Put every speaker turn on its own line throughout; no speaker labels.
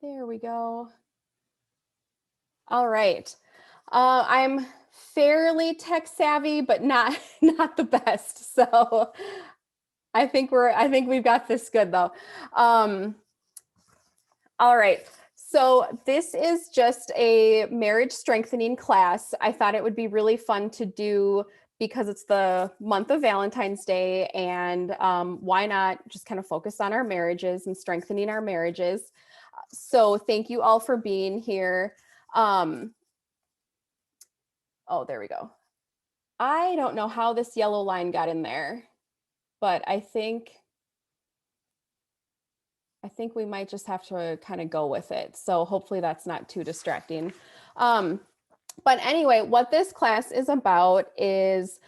There we go. All right. I'm fairly tech savvy, but not not the best. So I think we've got this good though. Um, all right. So this is just a marriage strengthening class. I thought it would be really fun to do because it's the month of Valentine's Day, and why not just kind of focus on our marriages and strengthening our marriages. So thank you all for being here. Um, oh, there we go. I don't know how this yellow line got in there, but I think we might just have to kind of go with it. So hopefully that's not too distracting. Um, but anyway, what this class is about is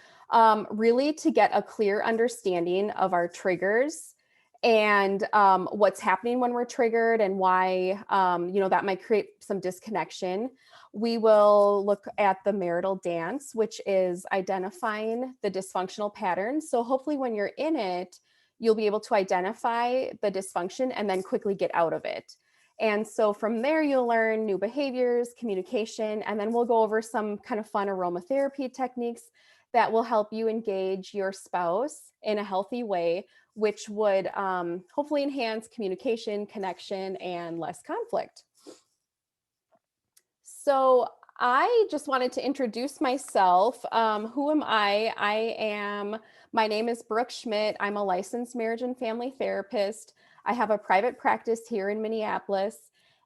really to get a clear understanding of our triggers and what's happening when we're triggered and why, that might create some disconnection. We will look at the marital dance, which is identifying the dysfunctional patterns. So hopefully when you're in it, you'll be able to identify the dysfunction and then quickly get out of it. And so from there, you'll learn new behaviors, communication, and then we'll go over some kind of fun aromatherapy techniques that will help you engage your spouse in a healthy way, which would hopefully enhance communication, connection, and less conflict. So I just wanted to introduce myself. Who am I? My name is Brooke Schmidt. I'm a licensed marriage and family therapist. I have a private practice here in Minneapolis,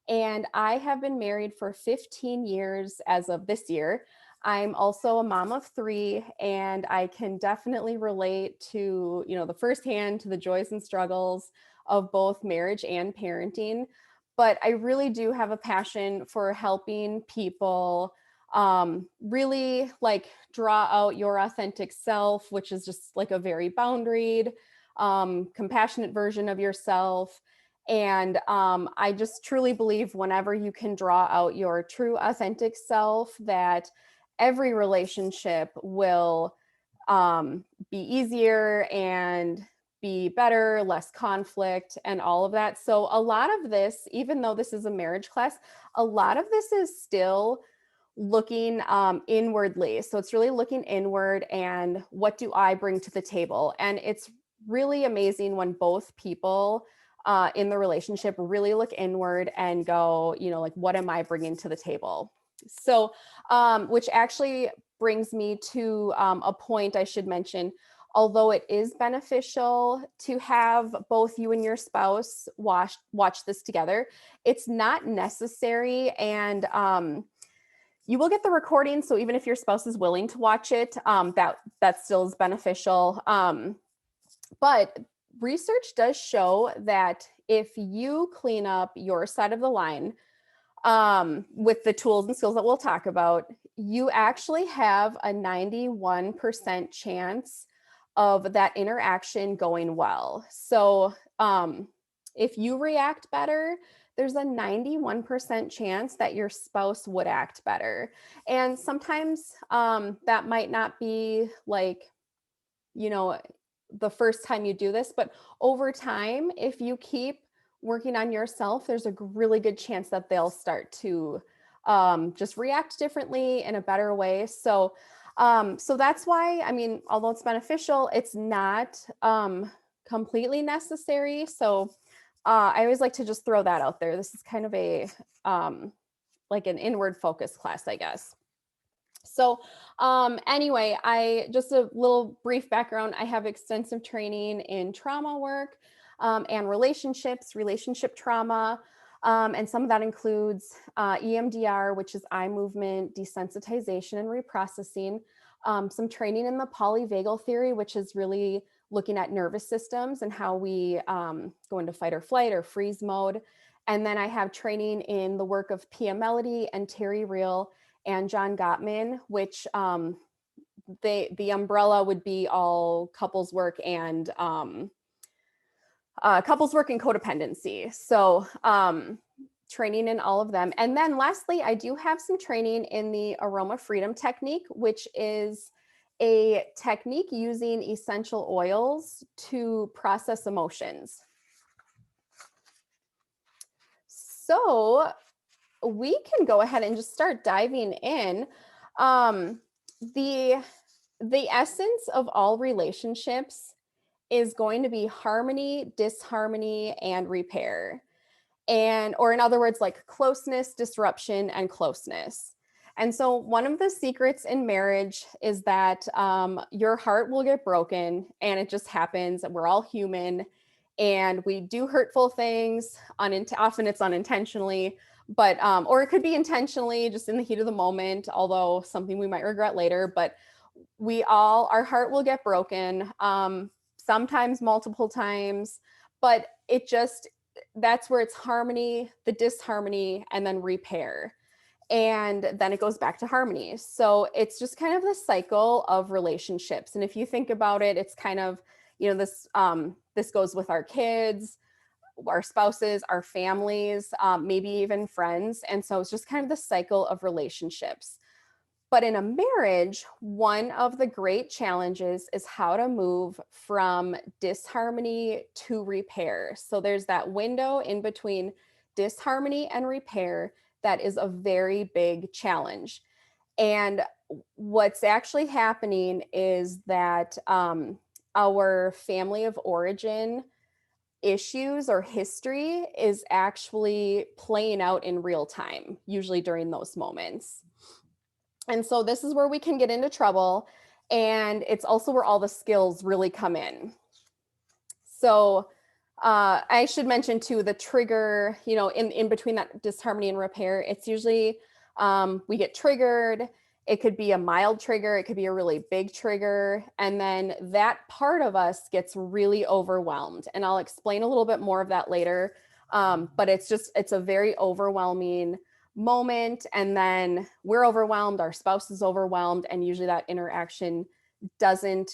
and I have been married for 15 years as of this year. I'm also a mom of three, and I can definitely relate to, the firsthand to the joys and struggles of both marriage and parenting. But I really do have a passion for helping people really like draw out your authentic self, which is just like a very boundaried, compassionate version of yourself. And I just truly believe whenever you can draw out your true authentic self, that every relationship will be easier and be better, less conflict, and all of that. So, a lot of this, even though this is a marriage class, a lot of this is still looking inwardly. So, it's really looking inward and what do I bring to the table? And it's really amazing when both people in the relationship really look inward and go, like, what am I bringing to the table? So, which actually brings me to a point I should mention. Although it is beneficial to have both you and your spouse watch this together, it's not necessary. And you will get the recording. So even if your spouse is willing to watch it, that still is beneficial. But research does show that if you clean up your side of the line, with the tools and skills that we'll talk about, you actually have a 91% chance of that interaction going well. So if you react better, there's a 91% chance that your spouse would act better. And sometimes that might not be like, you know, the first time you do this, but over time, if you keep working on yourself, there's a really good chance that they'll start to just react differently in a better way. So, so that's why, I mean, although it's beneficial, it's not completely necessary. So, I always like to just throw that out there. This is kind of a like an inward focus class, I guess. So, anyway, I just a little brief background. I have extensive training in trauma work and relationships, relationship trauma. And some of that includes EMDR, which is eye movement desensitization and reprocessing, some training in the polyvagal theory, which is really looking at nervous systems and how we go into fight or flight or freeze mode. And then I have training in the work of Pia Melody and Terry Real and John Gottman, which the umbrella would be all couples work and codependency. So training in all of them. And then lastly, I do have some training in the aroma freedom technique, which is a technique using essential oils to process emotions. So we can go ahead and just start diving in. Um, the the essence of all relationships is going to be harmony, disharmony, and repair. And, or in other words, like closeness, disruption, and closeness. And so, one of the secrets in marriage is that your heart will get broken, and it just happens. We're all human, and we do hurtful things. Often it's unintentionally, but or it could be intentionally, just in the heat of the moment. Although something we might regret later. But our heart will get broken. Sometimes multiple times, but that's where it's harmony, the disharmony, and then repair. And then it goes back to harmony. So it's just kind of the cycle of relationships. And if you think about it, it's kind of, this goes with our kids, our spouses, our families, maybe even friends. And so it's just kind of the cycle of relationships. But in a marriage, one of the great challenges is how to move from disharmony to repair. So there's that window in between disharmony and repair that is a very big challenge. And what's actually happening is that our family of origin issues or history is actually playing out in real time, usually during those moments. And so this is where we can get into trouble. And it's also where all the skills really come in. So I should mention too, the trigger, in between that disharmony and repair, it's usually we get triggered. It could be a mild trigger. It could be a really big trigger. And then that part of us gets really overwhelmed. And I'll explain a little bit more of that later. But it's a very overwhelming moment, and then we're overwhelmed, our spouse is overwhelmed, and usually that interaction doesn't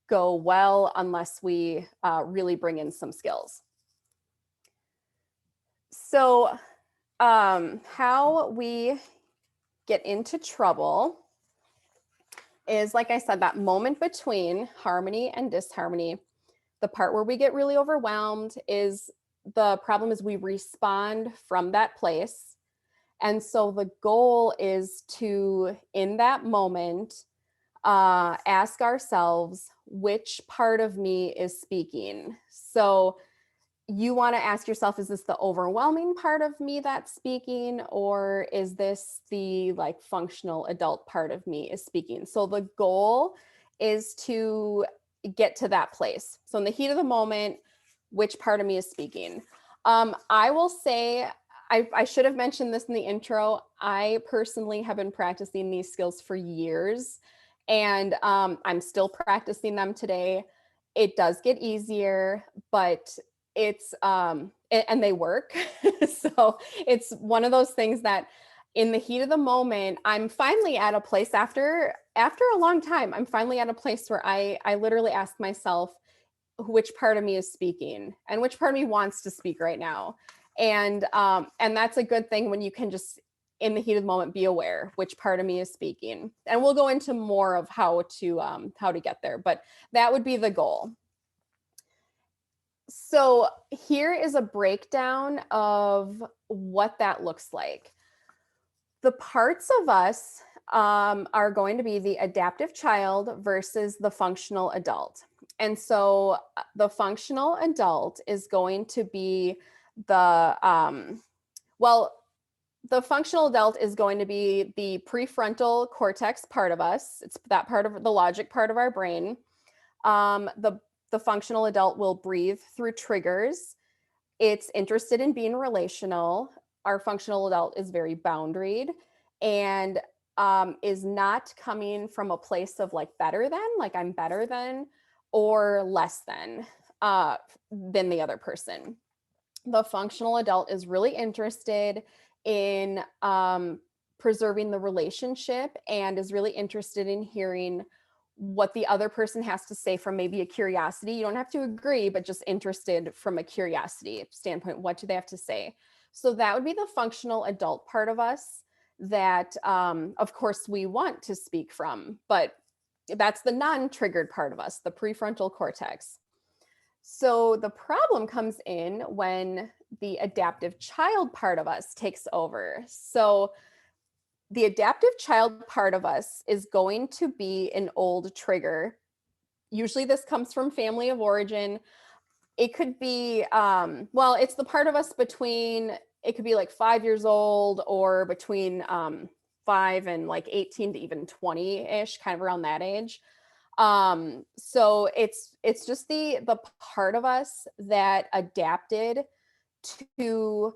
go well unless we really bring in some skills. So how we get into trouble is, like I said, that moment between harmony and disharmony. The part where we get really overwhelmed is the problem is we respond from that place. And so the goal is to, in that moment, ask ourselves, which part of me is speaking? So you want to ask yourself, is this the overwhelming part of me that's speaking? Or is this the like functional adult part of me is speaking? So the goal is to get to that place. So in the heat of the moment, which part of me is speaking? I will say, I should have mentioned this in the intro. I personally have been practicing these skills for years, and I'm still practicing them today. It does get easier, but and they work. So it's one of those things that in the heat of the moment, I'm finally at a place after a long time, I'm finally at a place where I literally ask myself, which part of me is speaking and which part of me wants to speak right now. And that's a good thing when you can just in the heat of the moment be aware which part of me is speaking. And we'll go into more of how to get there, but that would be the goal. So here is a breakdown of what that looks like. The parts of us are going to be the adaptive child versus the functional adult. And so the functional adult is going to be the functional adult is going to be the prefrontal cortex part of us. It's that part of the logic part of our brain. The functional adult will breathe through triggers. It's interested in being relational. Our functional adult is very boundaried and is not coming from a place of like better than, like I'm better than, or less than the other person. The functional adult is really interested in preserving the relationship and is really interested in hearing what the other person has to say from maybe a curiosity. You don't have to agree, but just interested from a curiosity standpoint. What do they have to say? So that would be the functional adult part of us that, of course, we want to speak from, but that's the non-triggered part of us, the prefrontal cortex. So the problem comes in when the adaptive child part of us takes over. So the adaptive child part of us is going to be an old trigger. Usually this comes from family of origin. It could be, well, it's the part of us between, it could be like 5 years old or between 5 and like 18 to even 20-ish, kind of around that age. So it's just the part of us that adapted to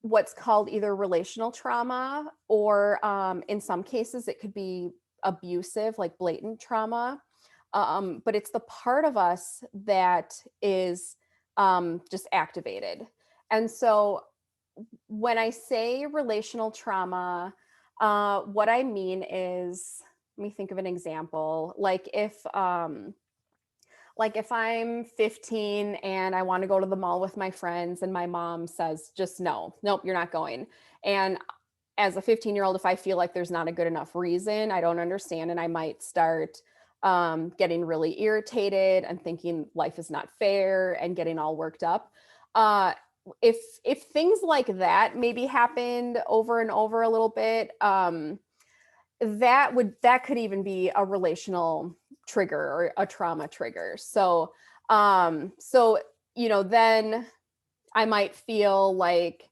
what's called either relational trauma, or in some cases it could be abusive, like blatant trauma. But it's the part of us that is just activated. And so when I say relational trauma, what I mean is, let me think of an example. Like if I'm 15 and I want to go to the mall with my friends and my mom says, just no, nope, you're not going. And as a 15-year-old, if I feel like there's not a good enough reason, I don't understand, and I might start getting really irritated and thinking life is not fair and getting all worked up. Uh, if things like that maybe happened over and over a little bit, that could even be a relational trigger or a trauma trigger. So then I might feel like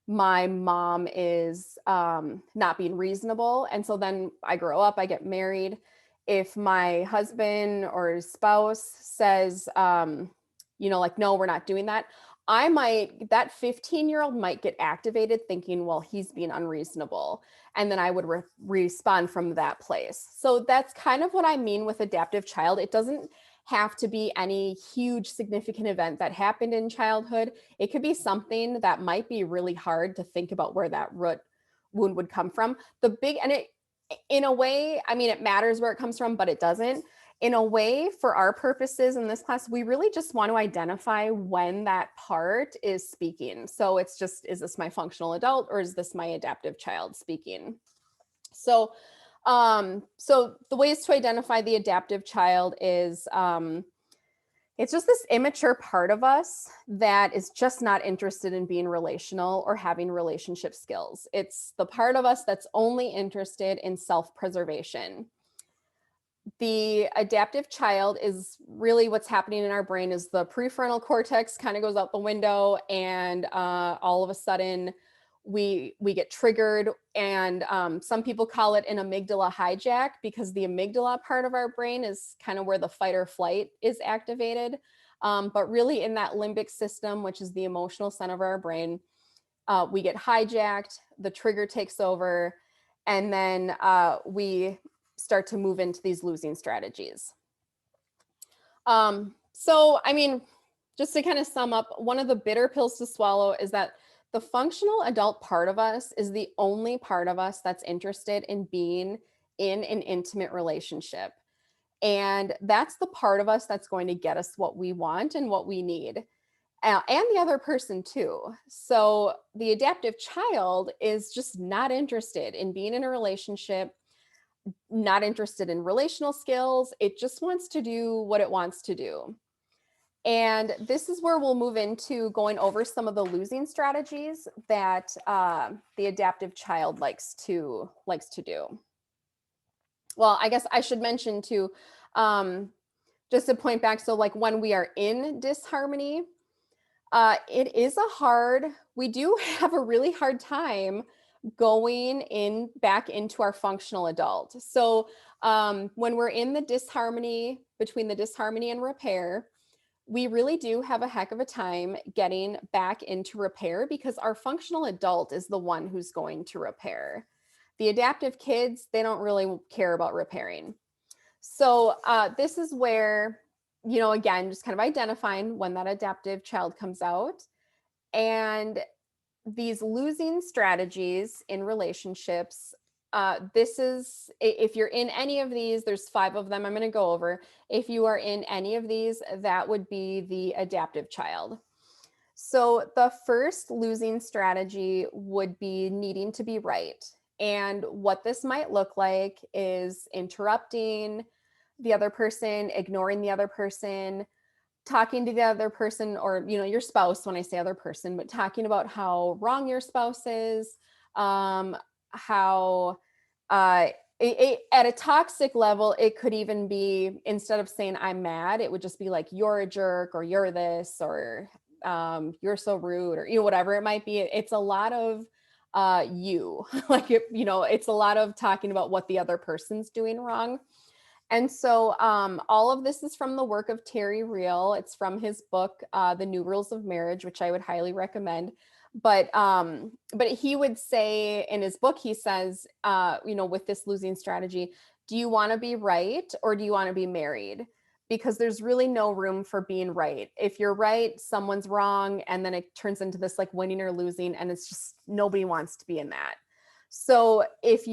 my mom is not being reasonable. And so then I grow up, I get married. If my husband or spouse says, like, no, we're not doing that, that 15-year-old might get activated thinking, well, he's being unreasonable. And then I would respond from that place. So that's kind of what I mean with adaptive child. It doesn't have to be any huge significant event that happened in childhood. It could be something that might be really hard to think about where that root wound would come from. In a way, I mean, it matters where it comes from, but it doesn't. In a way, for our purposes in this class, we really just want to identify when that part is speaking. So it's just, is this my functional adult or is this my adaptive child speaking? So the ways to identify the adaptive child is, it's just this immature part of us that is just not interested in being relational or having relationship skills. It's the part of us that's only interested in self-preservation. The adaptive child is really what's happening in our brain is the prefrontal cortex kind of goes out the window, and all of a sudden we get triggered. And some people call it an amygdala hijack, because the amygdala part of our brain is kind of where the fight or flight is activated. But really in that limbic system, which is the emotional center of our brain, we get hijacked, the trigger takes over, and then we start to move into these losing strategies. So, I mean, just to kind of sum up, one of the bitter pills to swallow is that the functional adult part of us is the only part of us that's interested in being in an intimate relationship. And that's the part of us that's going to get us what we want and what we need. And the other person too. So the adaptive child is just not interested in being in a relationship, not interested in relational skills. It just wants to do what it wants to do. And this is where we'll move into going over some of the losing strategies that the adaptive child likes to do. Well, I guess I should mention too, just to point back. So like when we are in disharmony, we do have a really hard time going back into our functional adult. So when we're in the disharmony, between the disharmony and repair, we really do have a heck of a time getting back into repair, because our functional adult is the one who's going to repair. The adaptive kids, they don't really care about repairing. So this is where, again, just kind of identifying when that adaptive child comes out. And these losing strategies in relationships, if you're in any of these, there's 5 of them I'm going to go over. If you are in any of these, that would be the adaptive child. So the first losing strategy would be needing to be right. And what this might look like is interrupting the other person, ignoring the other person, talking to the other person, or, your spouse, when I say other person, but talking about how wrong your spouse is, how, uh, at a toxic level, it could even be, instead of saying I'm mad, it would just be like, you're a jerk, or you're this, or you're so rude, or, whatever it might be. It's a lot of like, it's a lot of talking about what the other person's doing wrong. And so all of this is from the work of Terry Real. It's from his book, The New Rules of Marriage, which I would highly recommend. But he would say in his book, he says, with this losing strategy, do you want to be right, or do you want to be married? Because there's really no room for being right. If you're right, someone's wrong, and then it turns into this like winning or losing, and it's just, nobody wants to be in that. So if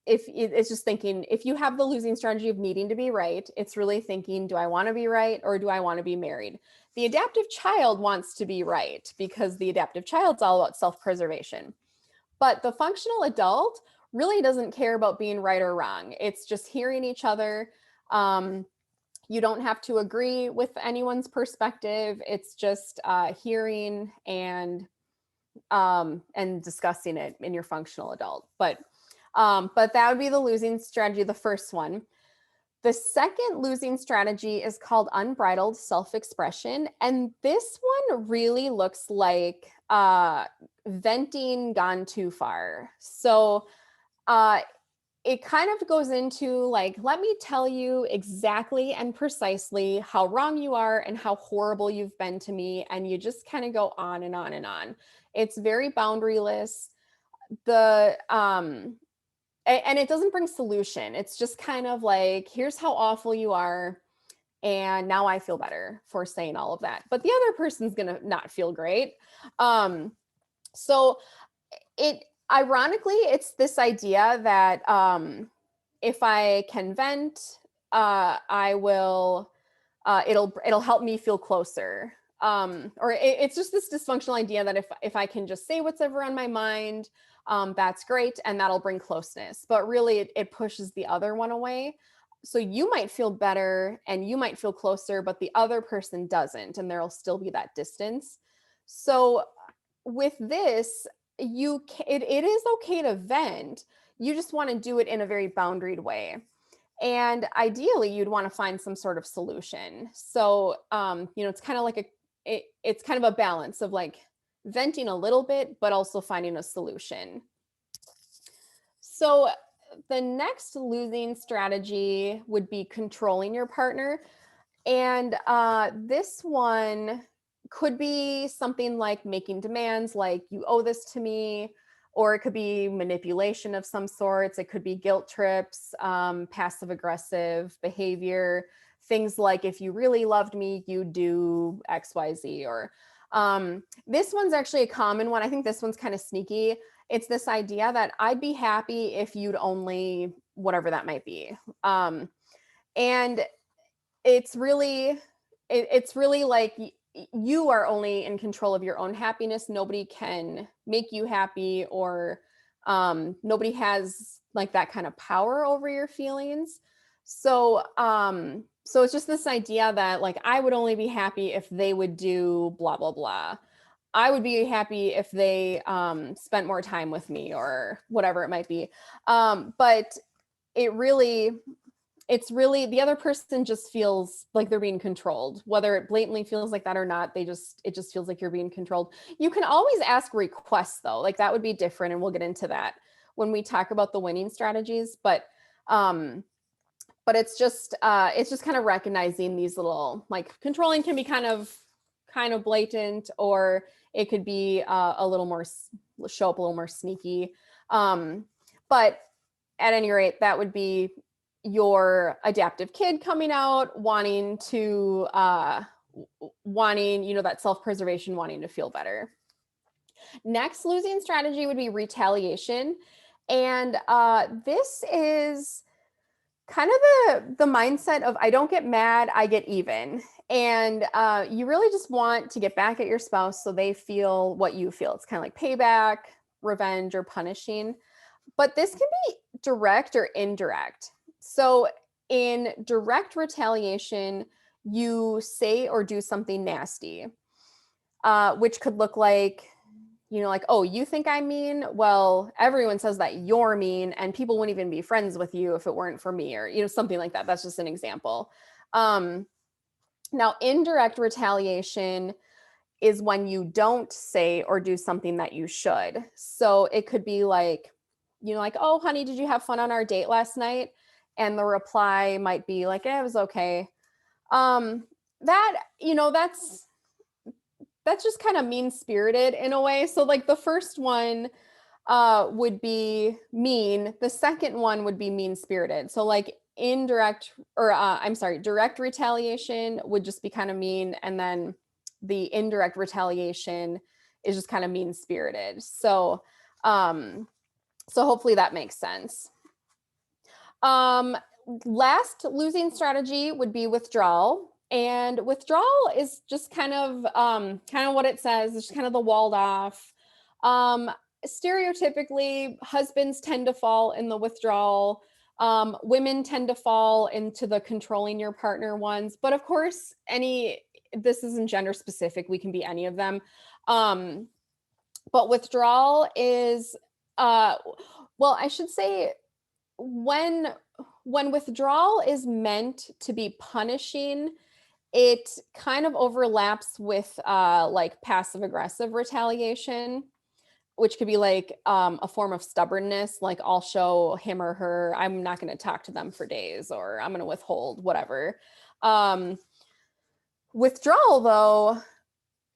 it's just thinking, if you have the losing strategy of needing to be right, it's really thinking, do I want to be right, or do I want to be married? The adaptive child wants to be right, because the adaptive child's all about self-preservation. But the functional adult really doesn't care about being right or wrong. It's just hearing each other. You don't have to agree with anyone's perspective. It's just hearing and discussing it in your functional adult. But that would be the losing strategy, the first one. The second losing strategy is called unbridled self-expression. And this one really looks like venting gone too far. So it kind of goes into like, let me tell you exactly and precisely how wrong you are and how horrible you've been to me. And you just kind of go on and on and on. It's very boundaryless. And it doesn't bring solution. It's just kind of like, here's how awful you are, and now I feel better for saying all of that. But the other person's going to not feel great. So ironically, it's this idea that if I can vent, I will, it'll help me feel closer. It's just this dysfunctional idea that if I can just say what's ever on my mind, that's great, and that'll bring closeness. But really, it pushes the other one away. So you might feel better and you might feel closer, but the other person doesn't, and there'll still be that distance. So with this, it is okay to vent. You just want to do it in a very boundaried way. And ideally, you'd want to find some sort of solution. So, it's kind of like it's kind of a balance of like venting a little bit, but also finding a solution. So the next losing strategy would be controlling your partner. And this one could be something like making demands, like you owe this to me, or it could be manipulation of some sorts. It could be guilt trips, passive aggressive behavior, things like, if you really loved me, you do XYZ. Or this one's actually a common one. I think this one's kind of sneaky. It's this idea that I'd be happy if you'd only, whatever that might be. And it's really like you are only in control of your own happiness. Nobody can make you happy, or nobody has like that kind of power over your feelings. So it's just this idea that like, I would only be happy if they would do blah blah blah. I would be happy if they spent more time with me, or whatever it might be. But it's really the other person just feels like they're being controlled, whether it blatantly feels like that or not. It just feels like you're being controlled. You can always ask requests though, like that would be different, and we'll get into that when we talk about the winning strategies. But it's just kind of recognizing these little, like, controlling can be kind of blatant, or it could be a little more, show up a little more sneaky. But at any rate, that would be your adaptive kid coming out, wanting, that self-preservation, wanting to feel better. Next losing strategy would be retaliation. And this is kind of the mindset of, I don't get mad, I get even. And you really just want to get back at your spouse so they feel what you feel. It's kind of like payback, revenge, or punishing. But this can be direct or indirect. So in direct retaliation, you say or do something nasty, which could look like, like, oh, you think I'm mean? Well, everyone says that you're mean, and people wouldn't even be friends with you if it weren't for me, or, something like that. That's just an example. Now, indirect retaliation is when you don't say or do something that you should. So it could be like, like, oh, honey, did you have fun on our date last night? And the reply might be like, it was okay. That, that's just kind of mean spirited in a way. So like the first one would be mean. The second one would be mean spirited. So like direct retaliation would just be kind of mean. And then the indirect retaliation is just kind of mean spirited. So, so hopefully that makes sense. Last losing strategy would be withdrawal. And withdrawal is just kind of what it says. It's just kind of the walled off. Stereotypically, husbands tend to fall in the withdrawal. Women tend to fall into the controlling your partner ones. But of course, this isn't gender specific. We can be any of them. But withdrawal is, well, I should say, when withdrawal is meant to be punishing, it kind of overlaps with like passive aggressive retaliation, which could be like a form of stubbornness. Like, I'll show him or her, I'm not going to talk to them for days, or I'm going to withhold, whatever. Withdrawal, though,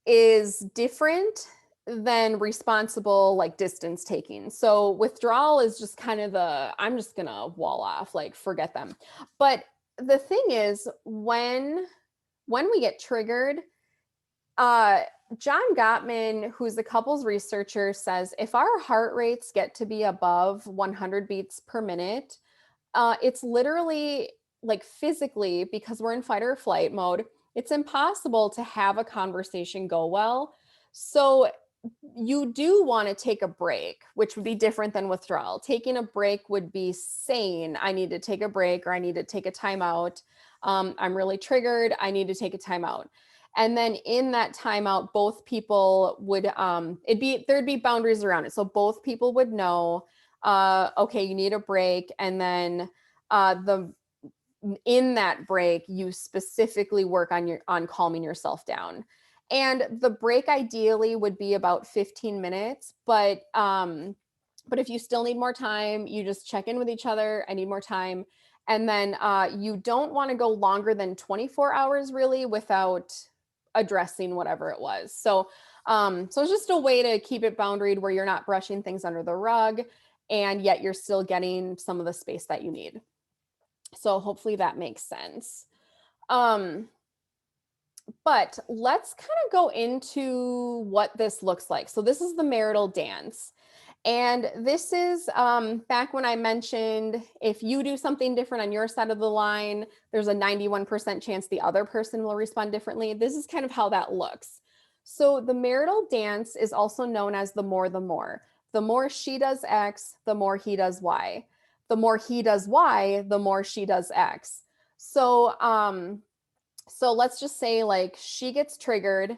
is different than responsible, like, distance taking. So withdrawal is just kind of I'm just gonna wall off, like, forget them. But the thing is, when we get triggered, John Gottman, who's a couples researcher, says if our heart rates get to be above 100 beats per minute, it's literally, like, physically, because we're in fight or flight mode, it's impossible to have a conversation go well. So you do want to take a break, which would be different than withdrawal. Taking a break would be saying, I need to take a break, or I need to take a timeout. I'm really triggered. I need to take a timeout. And then in that timeout, both people would, there'd be boundaries around it. So both people would know, okay, you need a break. And then in that break, you specifically work on calming yourself down. And the break ideally would be about 15 minutes, but if you still need more time, you just check in with each other. I need more time. And then you don't want to go longer than 24 hours really without addressing whatever it was. So it's just a way to keep it boundaried where you're not brushing things under the rug, and yet you're still getting some of the space that you need. So hopefully that makes sense. But let's kind of go into what this looks like. So this is the marital dance. And this is back when I mentioned if you do something different on your side of the line, there's a 91% chance the other person will respond differently. This is kind of how that looks. So the marital dance is also known as the more the more. The more she does X, the more he does Y. The more he does Y, the more she does X. So so let's just say, like, she gets triggered.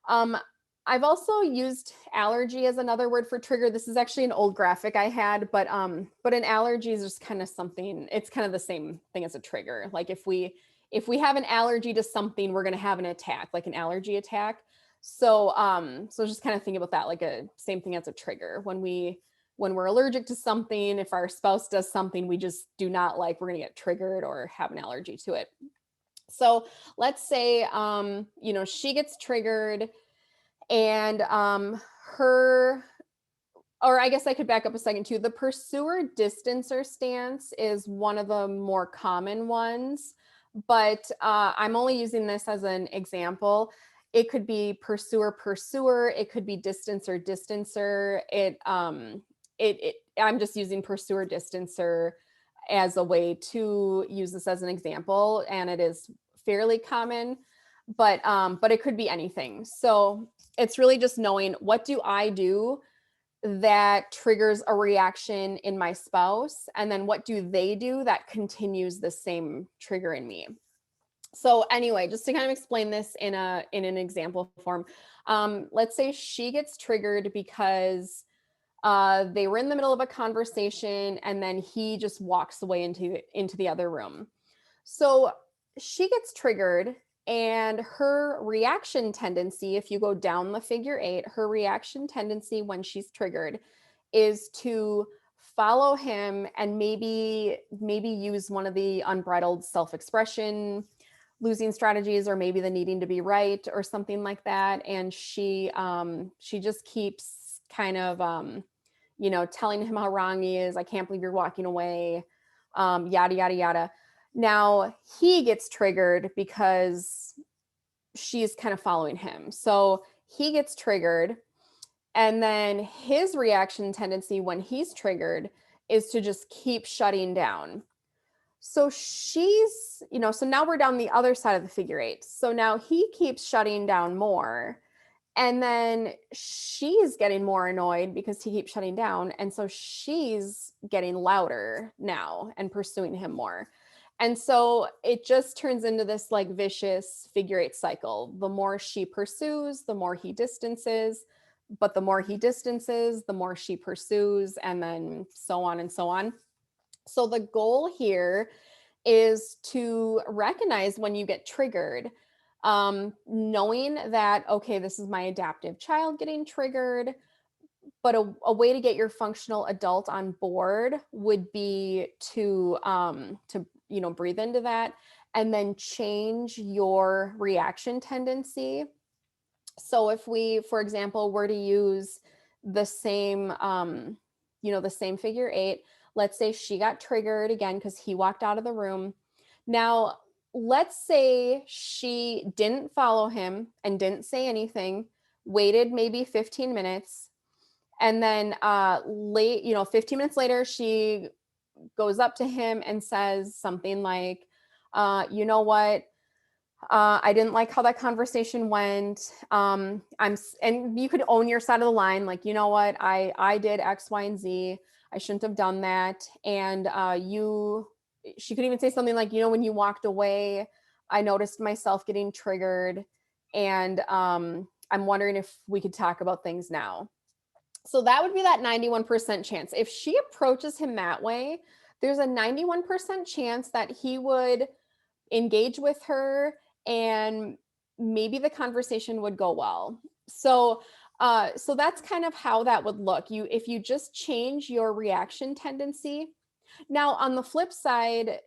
I've also used allergy as another word for trigger. This is actually an old graphic I had, but an allergy is just kind of something, it's kind of the same thing as a trigger. Like if we have an allergy to something, we're going to have an attack, like an allergy attack. So so just kind of think about that like a same thing as a trigger. When we're allergic to something, if our spouse does something we just do not like, we're going to get triggered or have an allergy to it. So let's say, she gets triggered, and or I guess I could back up a second too. The pursuer distancer stance is one of the more common ones, but I'm only using this as an example. It could be pursuer pursuer. It could be distancer distancer. I'm just using pursuer distancer as a way to use this as an example, and it is fairly common, but it could be anything. So it's really just knowing, what do I do that triggers a reaction in my spouse, and then what do they do that continues the same trigger in me. So anyway, just to kind of explain this in an example form, let's say she gets triggered because they were in the middle of a conversation and then he just walks away into the other room. So she gets triggered, and her reaction tendency, if you go down the figure eight, her reaction tendency when she's triggered is to follow him and maybe use one of the unbridled self-expression losing strategies, or maybe the needing to be right or something like that. And she just keeps kind of telling him how wrong he is. I can't believe you're walking away, yada yada yada. Now he gets triggered because she's kind of following him. So he gets triggered, and then his reaction tendency when he's triggered is to just keep shutting down. So so now we're down the other side of the figure eight. So now he keeps shutting down more. And then she's getting more annoyed because he keeps shutting down. And so she's getting louder now and pursuing him more. And so it just turns into this like vicious figure eight cycle. The more she pursues, the more he distances. But the more he distances, the more she pursues, and then so on and so on. So the goal here is to recognize when you get triggered, knowing that, okay, this is my adaptive child getting triggered, but a way to get your functional adult on board would be to breathe into that and then change your reaction tendency. So if we, for example, were to use the same the same figure eight, let's say she got triggered again because he walked out of the room. Now, let's say she didn't follow him and didn't say anything, waited maybe 15 minutes, and then 15 minutes later, she goes up to him and says something like, you know what? I didn't like how that conversation went. And you could own your side of the line. Like, you know what? I did X, Y, and Z. I shouldn't have done that. And she could even say something like, when you walked away, I noticed myself getting triggered, and I'm wondering if we could talk about things now. So that would be that 91% chance. If she approaches him that way, there's a 91% chance that he would engage with her and maybe the conversation would go well. So that's kind of how that would look. If you just change your reaction tendency. Now, on the flip side,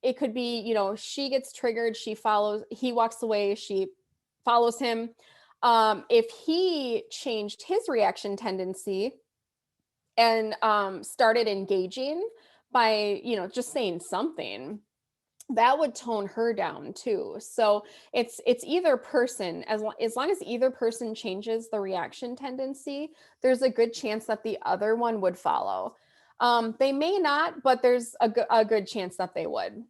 it could be, she gets triggered, he walks away, she follows him. If he changed his reaction tendency and started engaging by, just saying something, that would tone her down too. So it's either person, as long as either person changes the reaction tendency, there's a good chance that the other one would follow. They may not, but there's a good chance that they would.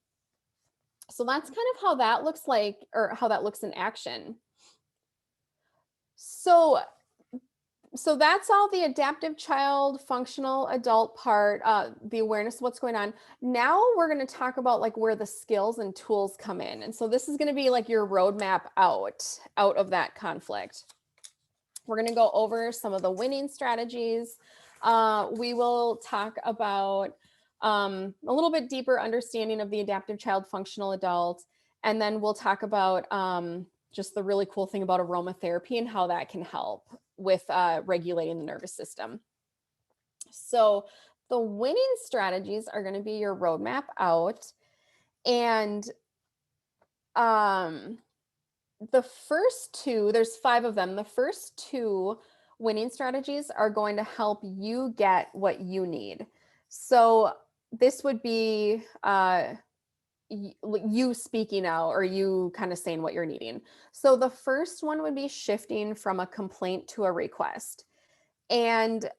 So that's kind of how that looks like, or how that looks in action. So that's all the adaptive child, functional adult part, the awareness of what's going on. Now we're going to talk about like where the skills and tools come in. And so this is going to be like your roadmap out of that conflict. We're going to go over some of the winning strategies. We will talk about a little bit deeper understanding of the adaptive child, functional adult. And then we'll talk about just the really cool thing about aromatherapy and how that can help with regulating the nervous system. So the winning strategies are going to be your roadmap out. And the first two, there's 5 of them. The first 2 winning strategies are going to help you get what you need. So this would be you speaking out, or you kind of saying what you're needing. So the first one would be shifting from a complaint to a request. And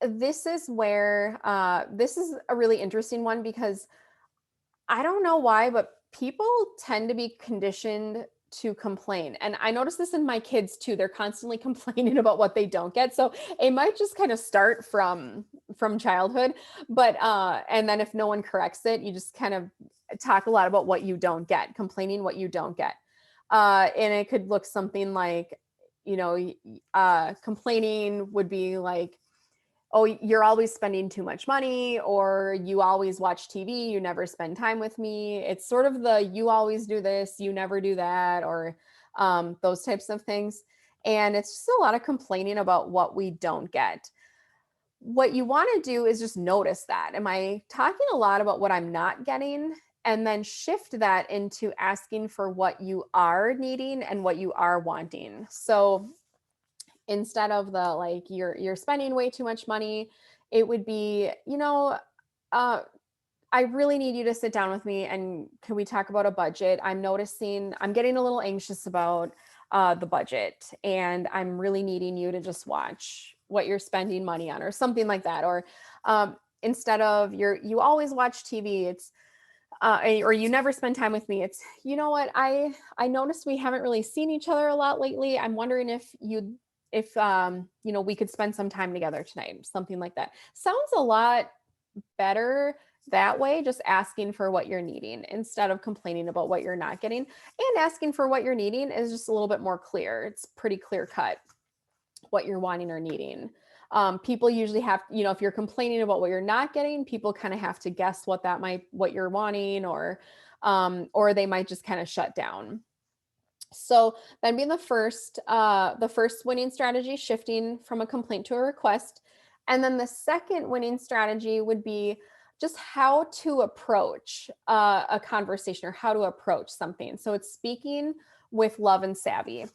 this is where this is a really interesting one, because I don't know why, but people tend to be conditioned to complain. And I notice this in my kids too. They're constantly complaining about what they don't get. So it might just kind of start from childhood, but and then if no one corrects it, you just kind of talk a lot about what you don't get, complaining what you don't get. And it could look something like, complaining would be like, oh, you're always spending too much money, or you always watch TV, you never spend time with me. It's sort of the, you always do this, you never do that, or those types of things. And it's just a lot of complaining about what we don't get. What you want to do is just notice that. Am I talking a lot about what I'm not getting? And then shift that into asking for what you are needing and what you are wanting. So instead of the like you're spending way too much money, it would be, I really need you to sit down with me and can we talk about a budget? I'm noticing I'm getting a little anxious about the budget, and I'm really needing you to just watch what you're spending money on, or something like that. Or instead of you always watch TV, it's or you never spend time with me. It's, you know what, I noticed we haven't really seen each other a lot lately. I'm wondering if we could spend some time together tonight, something like that. Sounds a lot better that way, just asking for what you're needing instead of complaining about what you're not getting. And asking for what you're needing is just a little bit more clear. It's pretty clear cut what you're wanting or needing. People usually have, if you're complaining about what you're not getting, people kind of have to guess what you're wanting, or they might just kind of shut down. So that'd be the first winning strategy, shifting from a complaint to a request. And then the second winning strategy would be just how to approach a conversation, or how to approach something. So it's speaking with love and savvy.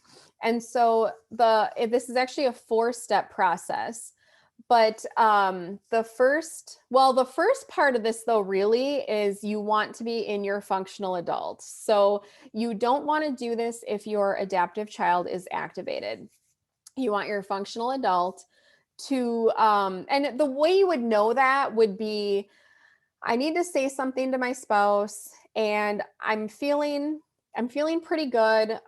And so this is actually a 4-step process. But the first part of this, though, really is you want to be in your functional adult. So you don't want to do this if your adaptive child is activated. You want your functional adult to, and the way you would know that would be, I need to say something to my spouse, and I'm feeling pretty good.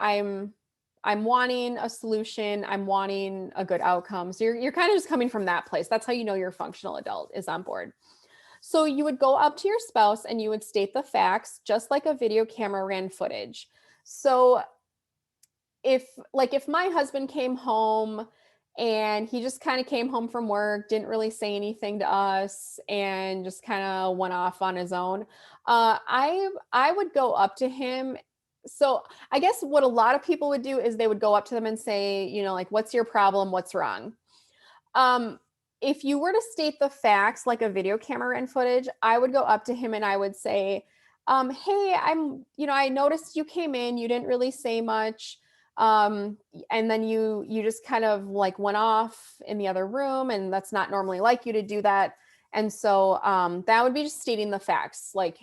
I'm wanting a solution. I'm wanting a good outcome. So you're kind of just coming from that place. That's how you know your functional adult is on board. So you would go up to your spouse and you would state the facts, just like a video camera ran footage. So if my husband came home and he just kind of came home from work, didn't really say anything to us, and just kind of went off on his own, I would go up to him. So I guess what a lot of people would do is they would go up to them and say, like, what's your problem? What's wrong? If you were to state the facts like a video camera and footage, I would go up to him and I would say, hey, I noticed you came in, you didn't really say much. And then you just kind of like went off in the other room, and that's not normally like you to do that. And so that would be just stating the facts. Like,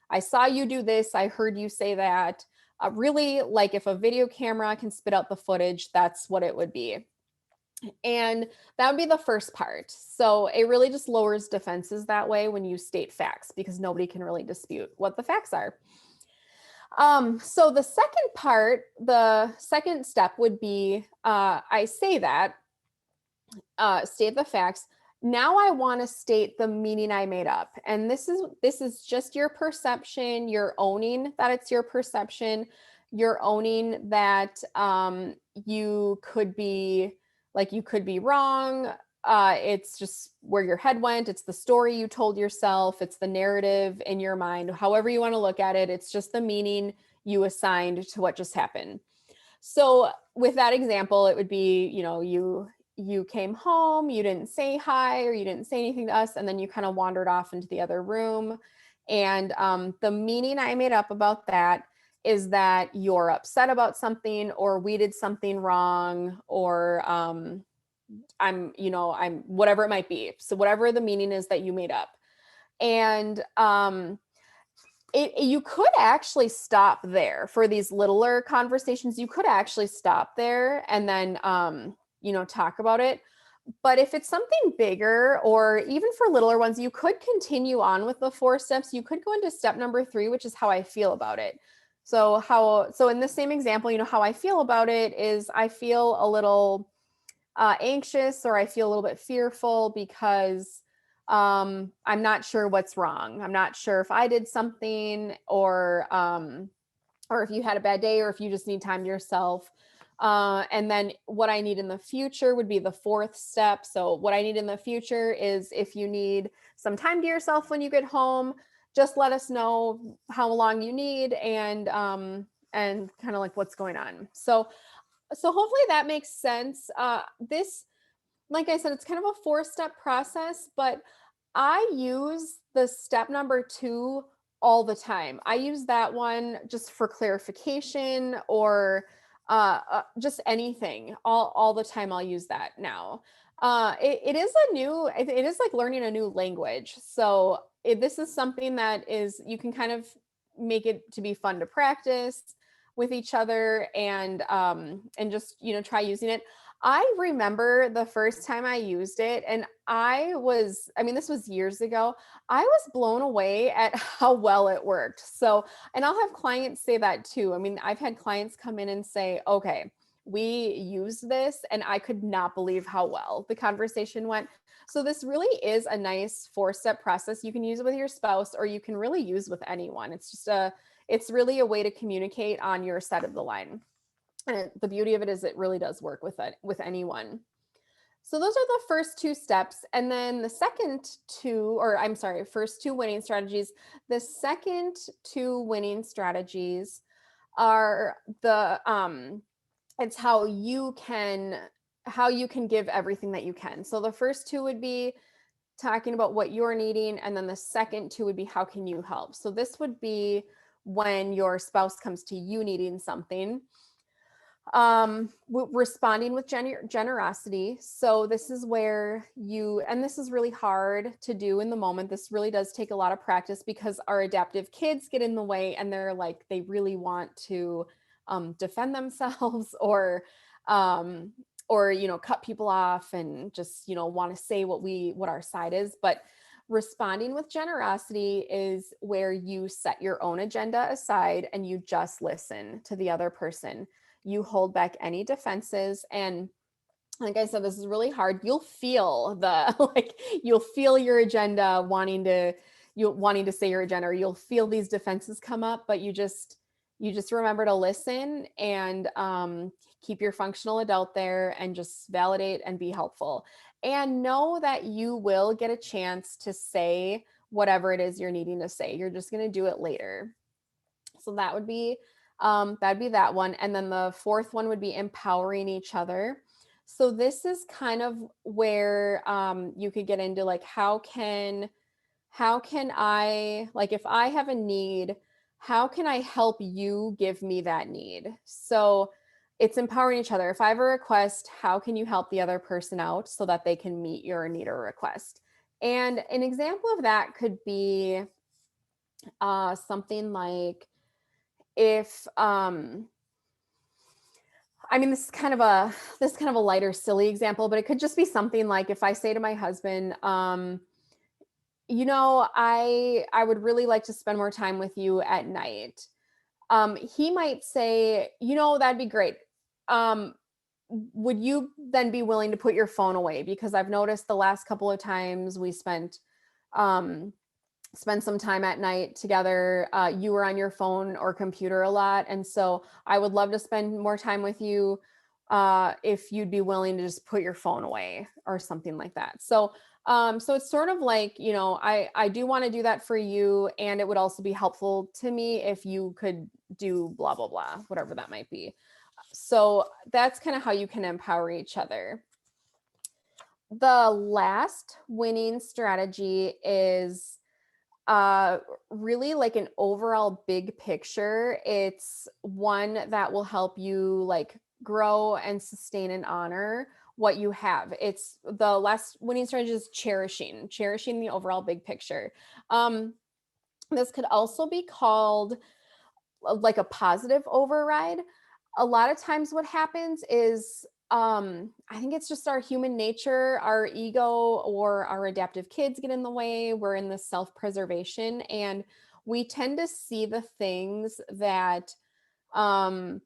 I saw you do this, I heard you say that. Really, like, if a video camera can spit out the footage, that's what it would be. And that would be the first part. So it really just lowers defenses that way when you state facts, because nobody can really dispute what the facts are. So the second part, the second step would be, I say that, state the facts. Now I want to state the meaning I made up. And this is just your perception. You're owning that it's your perception. You're owning that you could be wrong. It's just where your head went. It's the story you told yourself. It's the narrative in your mind. However you want to look at it, it's just the meaning you assigned to what just happened. So with that example, it would be, you came home, you didn't say hi, or you didn't say anything to us, and then you kind of wandered off into the other room. And the meaning I made up about that is that you're upset about something, or we did something wrong, or I'm whatever it might be. So whatever the meaning is that you made up. And you could actually stop there for these littler conversations. You could actually stop there and then talk about it. But if it's something bigger, or even for littler ones, you could continue on with the 4 steps. You could go into step number 3, which is how I feel about it. So in the same example, how I feel about it is I feel a little anxious, or I feel a little bit fearful because I'm not sure what's wrong. I'm not sure if I did something, or if you had a bad day, or if you just need time to yourself. And then what I need in the future would be the fourth step. So what I need in the future is, if you need some time to yourself when you get home, just let us know how long you need, and kind of like what's going on. So hopefully that makes sense. This, like I said, it's kind of a four-step process, but I use the step number two all the time. I use that one just for clarification, or just anything. All the time I'll use that now. It is it is like learning a new language. So this is something that is, you can kind of make it to be fun to practice with each other, and just, try using it. I remember the first time I used it, and I mean, this was years ago. I was blown away at how well it worked. So, and I'll have clients say that too. I mean, I've had clients come in and say, okay, we used this and I could not believe how well the conversation went. So this really is a nice four-step process. You can use it with your spouse, or you can really use with anyone. It's really a way to communicate on your side of the line. And the beauty of it is it really does work with anyone. So those are the first two steps. And then the second two, or I'm sorry, first two winning strategies. The second two winning strategies are it's how you can give everything that you can. So the first two would be talking about what you're needing, and then the second two would be how can you help. So this would be when your spouse comes to you needing something. Responding with generosity. So this is where and this is really hard to do in the moment. This really does take a lot of practice, because our adaptive kids get in the way, and they're like, they really want to defend themselves, um, or cut people off, and just want to say what our side is. But responding with generosity is where you set your own agenda aside and you just listen to the other person. You hold back any defenses, and like I said, this is really hard. You'll feel you'll feel your agenda wanting to say your agenda, or you'll feel these defenses come up, but you just remember to listen, and keep your functional adult there, and just validate and be helpful, and know that you will get a chance to say whatever it is you're needing to say. You're just going to do it later. So that'd be that one. And then the fourth one would be empowering each other. So this is kind of where you could get into like, how can I, like, if I have a need, how can I help you give me that need? So it's empowering each other. If I have a request, how can you help the other person out so that they can meet your need or request? And an example of that could be something like, if I mean, this is kind of a lighter, silly example, but it could just be something like, if I say to my husband, I would really like to spend more time with you at night. He might say, that'd be great. Um, would you then be willing to put your phone away? Because I've noticed the last couple of times we um, spend some time at night together, you were on your phone or computer a lot. And so I would love to spend more time with you, if you'd be willing to just put your phone away, or something like that. So it's sort of like, I do want to do that for you. And it would also be helpful to me if you could do blah, blah, blah, whatever that might be. So that's kind of how you can empower each other. The last winning strategy is really like an overall big picture. It's one that will help you like grow and sustain and honor what you have. It's the last winning strategy is cherishing the overall big picture. This could also be called like a positive override. A lot of times what happens is, I think it's just our human nature, our ego or our adaptive kids get in the way. We're in this self-preservation, and we tend to see the things that um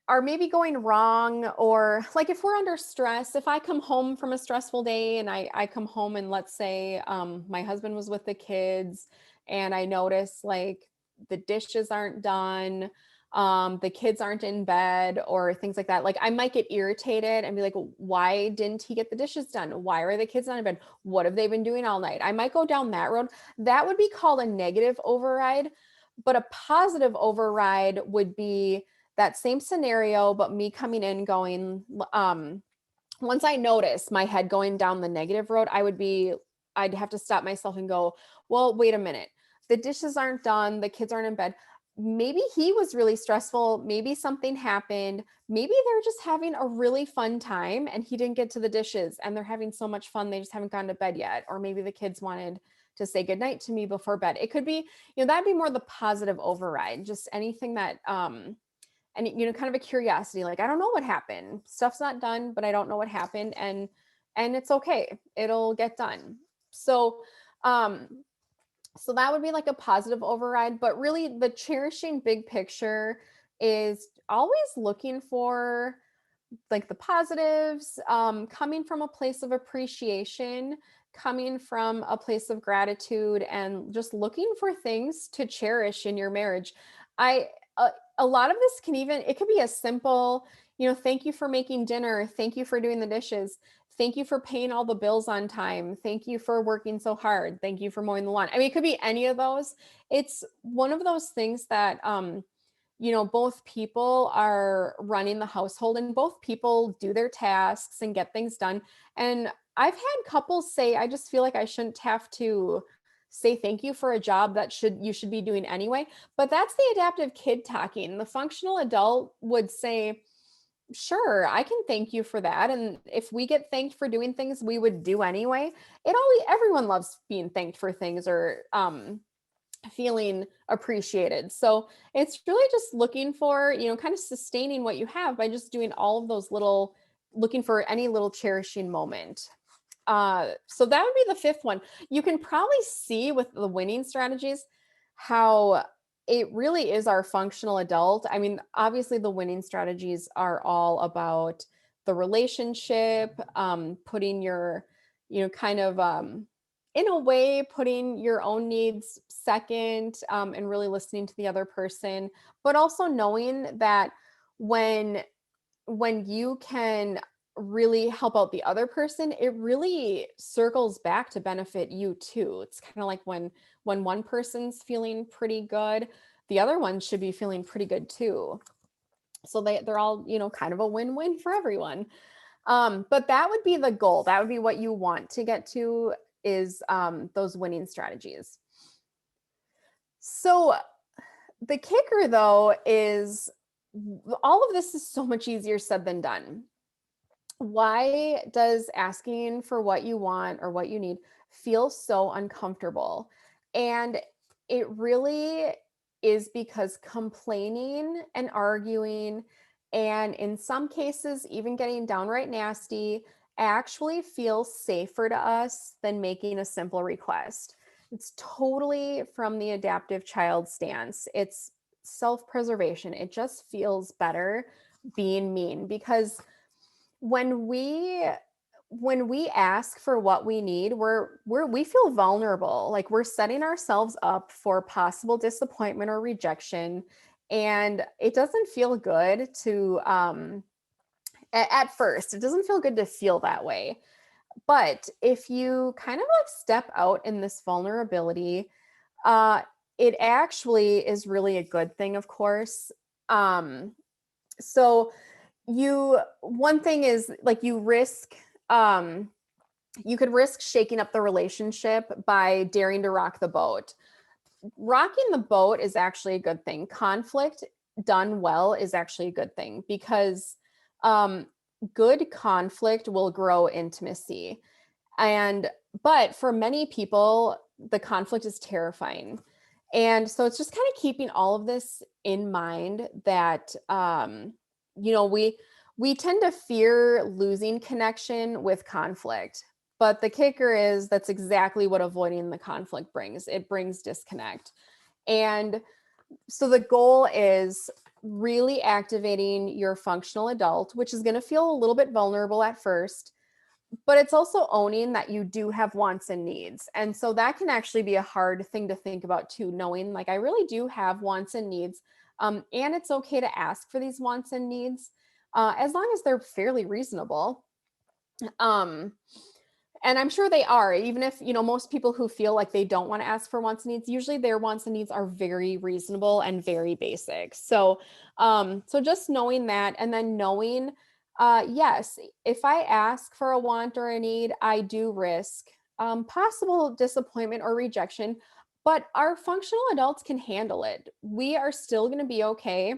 are maybe going wrong, or like if we're under stress, if I come home from a stressful day and I come home and let's say my husband was with the kids and I notice like the dishes aren't done, the kids aren't in bed or things like that. Like I might get irritated and be like, why didn't he get the dishes done? Why are the kids not in bed? What have they been doing all night? I might go down that road. That would be called a negative override. But a positive override would be that same scenario, but me coming in going, once I notice my head going down the negative road, I'd have to stop myself and go, well, wait a minute. The dishes aren't done. The kids aren't in bed. Maybe he was really stressful. Maybe something happened. Maybe they're just having a really fun time and he didn't get to the dishes and they're having so much fun. They just haven't gone to bed yet. Or maybe the kids wanted to say goodnight to me before bed. It could be, that'd be more the positive override, just anything that, and kind of a curiosity, like I don't know what happened, stuff's not done, but I don't know what happened, and it's okay, it'll get done. So so that would be like a positive override, but really the cherishing big picture is always looking for like the positives, coming from a place of appreciation, coming from a place of gratitude, and just looking for things to cherish in your marriage. I a lot of this it could be as simple, thank you for making dinner, thank you for doing the dishes, thank you for paying all the bills on time, thank you for working so hard, thank you for mowing the lawn. I mean, it could be any of those. It's one of those things that both people are running the household and both people do their tasks and get things done. And I've had couples say, I just feel like I shouldn't have to say thank you for a job that you should be doing anyway. But that's the adaptive kid talking. The functional adult would say, sure, I can thank you for that. And if we get thanked for doing things we would do anyway, everyone loves being thanked for things or feeling appreciated. So it's really just looking for, kind of sustaining what you have by just doing all of those looking for any little cherishing moment. So that would be the fifth one. You can probably see with the winning strategies how it really is our functional adult. I mean, obviously the winning strategies are all about the relationship, putting your, kind of, in a way, putting your own needs second, and really listening to the other person, but also knowing that when you can really help out the other person, it really circles back to benefit you too. It's kind of like when one person's feeling pretty good, the other one should be feeling pretty good too. So they're all, kind of a win-win for everyone. But that would be the goal. That would be what you want to get to, is those winning strategies. So the kicker though is all of this is so much easier said than done. Why does asking for what you want or what you need feel so uncomfortable? And it really is because complaining and arguing, and in some cases, even getting downright nasty, actually feels safer to us than making a simple request. It's totally from the adaptive child stance. It's self-preservation. It just feels better being mean, because when we ask for what we need, we feel vulnerable, like we're setting ourselves up for possible disappointment or rejection, and it doesn't feel good to at first it doesn't feel good to feel that way. But if you kind of like step out in this vulnerability, uh it actually is really a good thing, of course. So one thing is, like, you could risk shaking up the relationship by daring to rock the boat. Rocking the boat is actually a good thing. Conflict done well is actually a good thing, because good conflict will grow intimacy. But for many people, the conflict is terrifying. And so it's just kind of keeping all of this in mind, that we tend to fear losing connection with conflict. But the kicker is that's exactly what avoiding the conflict brings. It brings disconnect. And so the goal is really activating your functional adult, which is going to feel a little bit vulnerable at first, but it's also owning that you do have wants and needs. And so that can actually be a hard thing to think about too, knowing like I really do have wants and needs. And it's okay to ask for these wants and needs as long as they're fairly reasonable. Um, and I'm sure they are, even if, most people who feel like they don't want to ask for wants and needs, usually their wants and needs are very reasonable and very basic. So just knowing that, and then knowing, yes, if I ask for a want or a need, I do risk possible disappointment or rejection, but our functional adults can handle it. We are still going to be okay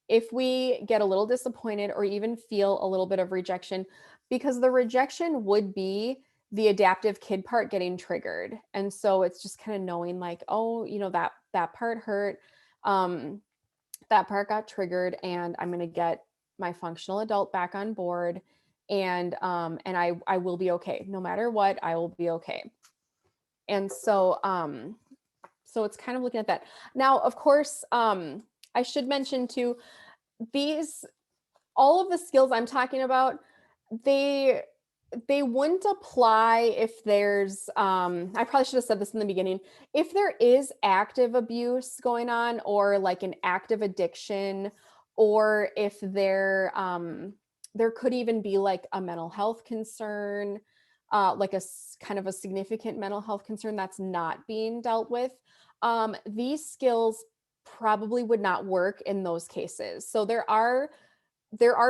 if we get a little disappointed or even feel a little bit of rejection, because the rejection would be the adaptive kid part getting triggered. And so it's just kind of knowing like, oh, that part hurt. Um, that part got triggered, and I'm going to get my functional adult back on board. And I will be okay. No matter what, I will be okay. And so it's kind of looking at that. Now, of course, I should mention too, these all of the skills I'm talking about, they they wouldn't apply if there's I probably should have said this in the beginning. If there is active abuse going on, or like an active addiction, or if there could even be like a mental health concern, like kind of a significant mental health concern that's not being dealt with, these skills probably would not work in those cases. So there are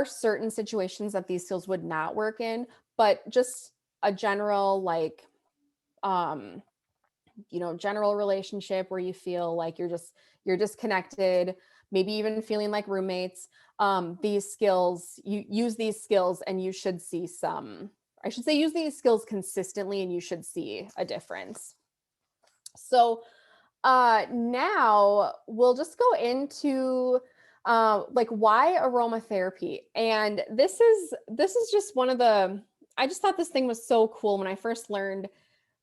certain situations that these skills would not work in, but just a general like um general relationship where you feel like you're disconnected, maybe even feeling like roommates, these skills, you use these skills and you should see some, I should say, use these skills consistently and you should see a difference. So now we'll just go into like why aromatherapy. And this is just one of the, I just thought this thing was so cool when I first learned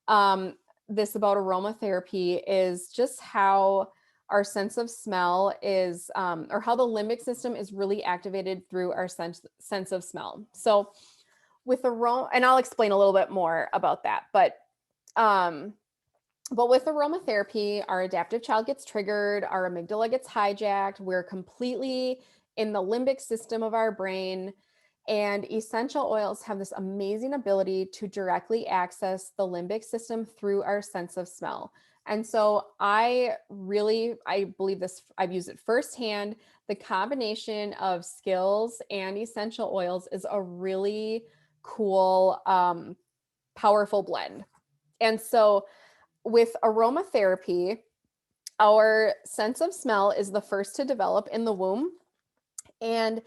um, this about aromatherapy, is just how our sense of smell is, or how the limbic system is really activated through our sense of smell. So with aroma, and I'll explain a little bit more about that, um, but with aromatherapy, our adaptive child gets triggered, our amygdala gets hijacked, we're completely in the limbic system of our brain. And essential oils have this amazing ability to directly access the limbic system through our sense of smell. And so I believe this, I've used it firsthand. The combination of skills and essential oils is a really cool, powerful blend. And so with aromatherapy, our sense of smell is the first to develop in the womb. And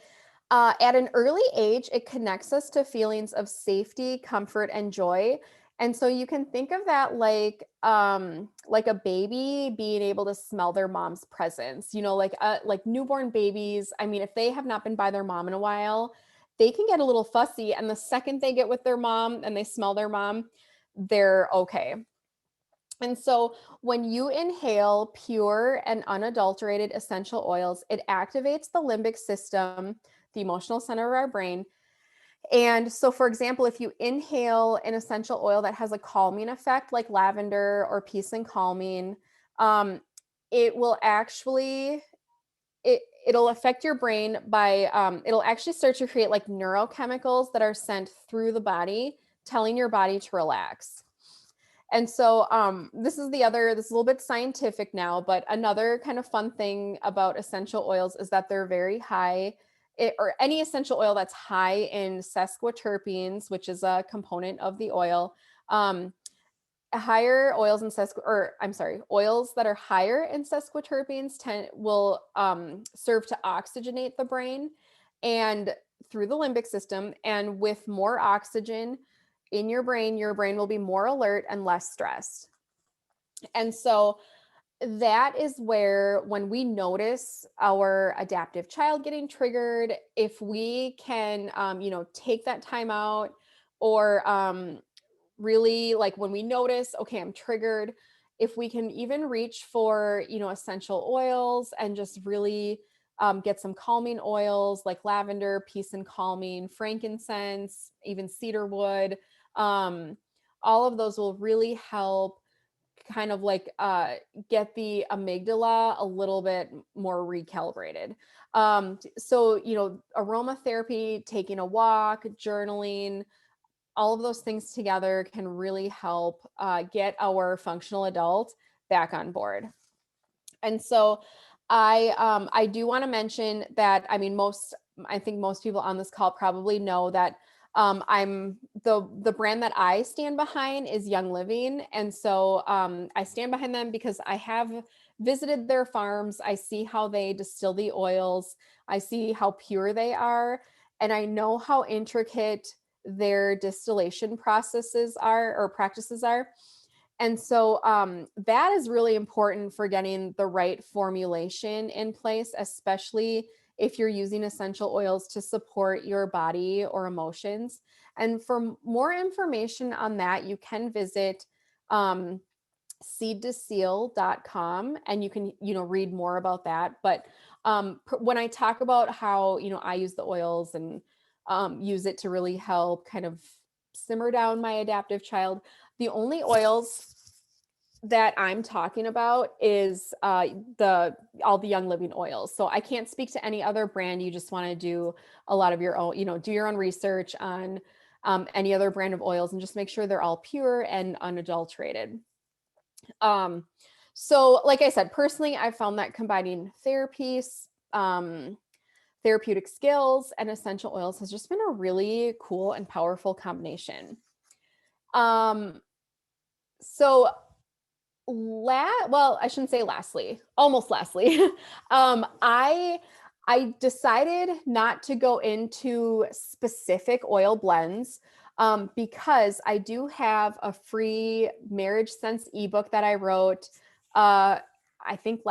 at an early age, it connects us to feelings of safety, comfort, and joy. And so you can think of that like a baby being able to smell their mom's presence. Like newborn babies. I mean, if they have not been by their mom in a while, they can get a little fussy. And the second they get with their mom and they smell their mom, they're okay. And so when you inhale pure and unadulterated essential oils, it activates the limbic system, the emotional center of our brain. And so, for example, if you inhale an essential oil that has a calming effect, like lavender or peace and calming, um, it will actually it'll affect your brain by it'll actually start to create like neurochemicals that are sent through the body, telling your body to relax. And so this is a little bit scientific now, but another kind of fun thing about essential oils is that they're very high, or any essential oil that's high in sesquiterpenes, which is a component of the oil. Higher oils in oils that are higher in sesquiterpenes will serve to oxygenate the brain and through the limbic system. And with more oxygen in your brain will be more alert and less stressed. And so that is where, when we notice our adaptive child getting triggered, if we can, take that time out, or really, like when we notice, okay, I'm triggered, if we can even reach for, essential oils and just really Get some calming oils like lavender, peace and calming, frankincense, even cedarwood. Um, all of those will really help kind of like get the amygdala a little bit more recalibrated. So, aromatherapy, taking a walk, journaling, all of those things together can really help get our functional adult back on board. And so I do want to mention that, I mean, I think most people on this call probably know that I'm the brand that I stand behind is Young Living. And so I stand behind them because I have visited their farms. I see how they distill the oils. I see how pure they are. And I know how intricate their distillation processes are or practices are. And so that is really important for getting the right formulation in place, especially if you're using essential oils to support your body or emotions. And for more information on that, you can visit seed2seal.com and you can, read more about that. But when I talk about how, I use the oils and use it to really help kind of simmer down my adaptive child, the only oils that I'm talking about is all the Young Living oils. So I can't speak to any other brand. You just want to do a lot of your own, do your own research on any other brand of oils and just make sure they're all pure and unadulterated. So like I said, personally, I found that combining therapies, therapeutic skills, and essential oils has just been a really cool and powerful combination. So well, I shouldn't say lastly, almost lastly. I decided not to go into specific oil blends because I do have a free Marriage Sense ebook that I wrote. I think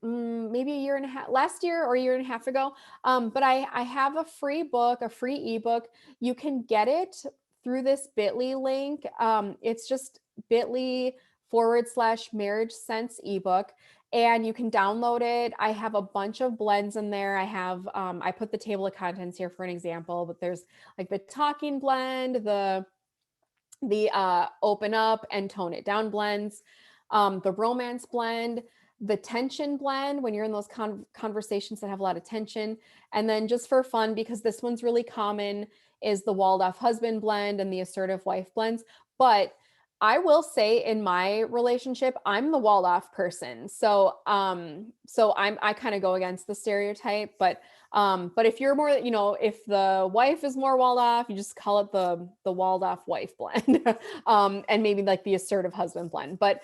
maybe a year and a half last year or a year and a half ago. But I have a free book, a free ebook. You can get it through this bit.ly link. It's just bit.ly/Marriage Sense ebook, and you can download it. I have a bunch of blends in there. I put the table of contents here for an example, but there's like the talking blend, the open up and tone it down blends, the romance blend, the tension blend when you're in those conversations that have a lot of tension. And then just for fun, because this one's really common, is the walled off husband blend and the assertive wife blends. But I will say in my relationship, I'm the walled off person. So I kind of go against the stereotype, but if you're more, if the wife is more walled off, you just call it the walled off wife blend. And maybe like the assertive husband blend. But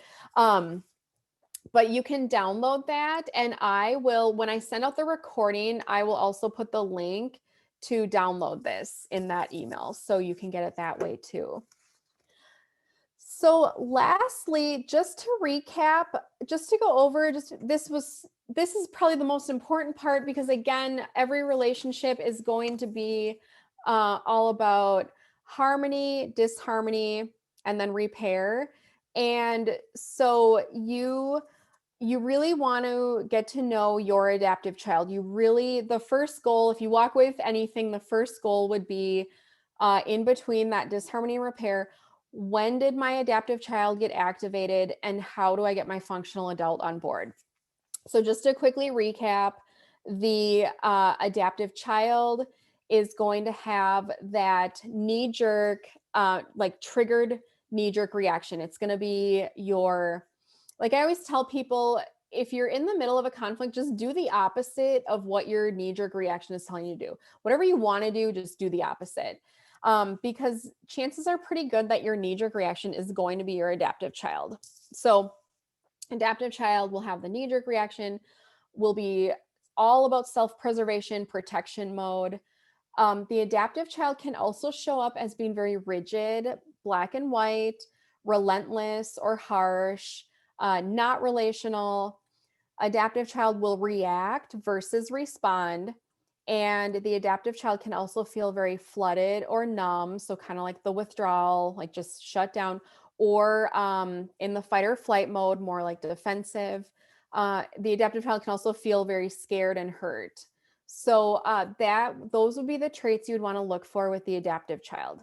you can download that, and I will, when I send out the recording, I will also put the link to download this in that email so you can get it that way too. So lastly, just to recap, just to go over, this is probably the most important part, because again, every relationship is going to be all about harmony, disharmony, and then repair. And so you really want to get to know your adaptive child. The first goal, if you walk away with anything, the first goal would be in between that disharmony and repair. When did my adaptive child get activated, and how do I get my functional adult on board? So just to quickly recap, the adaptive child is going to have that knee-jerk, triggered knee-jerk reaction. It's going to be like I always tell people, if you're in the middle of a conflict, just do the opposite of what your knee-jerk reaction is telling you to do. Whatever you want to do, just do the opposite. Because chances are pretty good that your knee-jerk reaction is going to be your adaptive child. So adaptive child will have the knee-jerk reaction, will be all about self-preservation, protection mode. The adaptive child can also show up as being very rigid, black and white, relentless or harsh, not relational. Adaptive child will react versus respond. And the adaptive child can also feel very flooded or numb. So kind of like the withdrawal, like just shut down, or in the fight or flight mode, more like defensive. The adaptive child can also feel very scared and hurt. So those would be the traits you'd want to look for with the adaptive child.